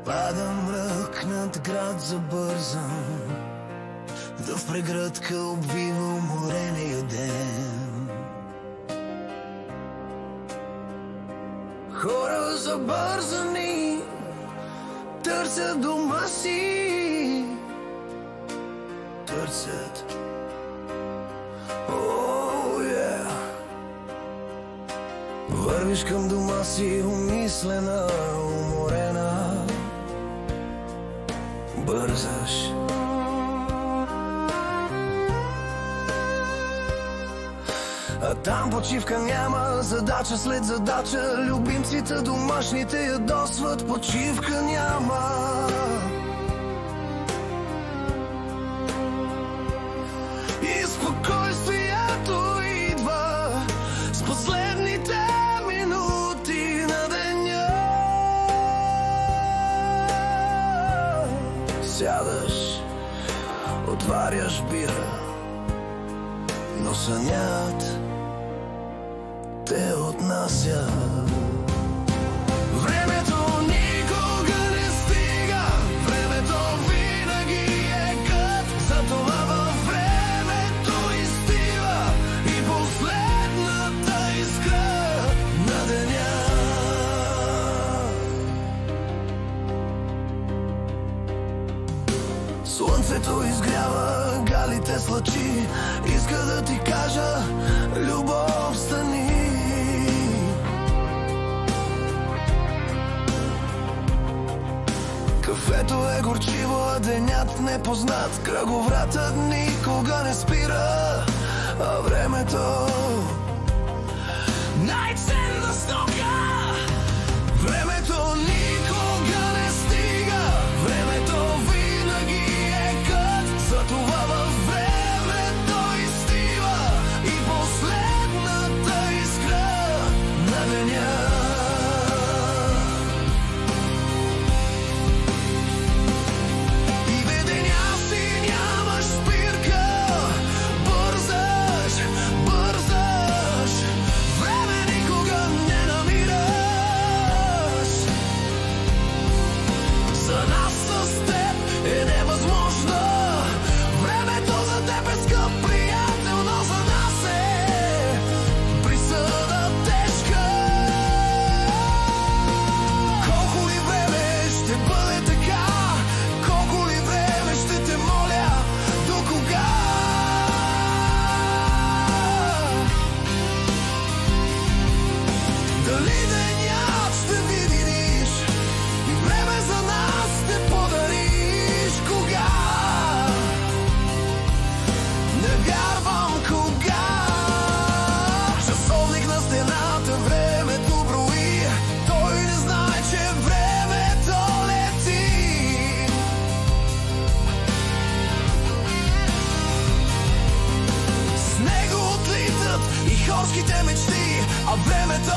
Пада мрак над град забързан, да в прегръдка обвива уморения ден. Хора забързани търсят дома си, търсят. Вървиш към дома си умислена, уморена, бързаш. А там почивка няма, задача след задача, любимците домашните ядосват, почивка няма. И спокойствието идва с последните минути на деня. Сядаш, отваряш бира, но сънят те отнася. Времето никога не стига, времето винаги е кът, затова във времето изстива и последната искра на деня. Слънцето изгрява, галите слъчи, иска да ти кажа: любов, стани. Кафето е горчиво, а денят непознат, кръговратът никога не спира, а времето най-ценна стока. Времето никога не стига, времето винаги е кът, затова във времето изстива и последната искра на деня. Хорските мечти, а времето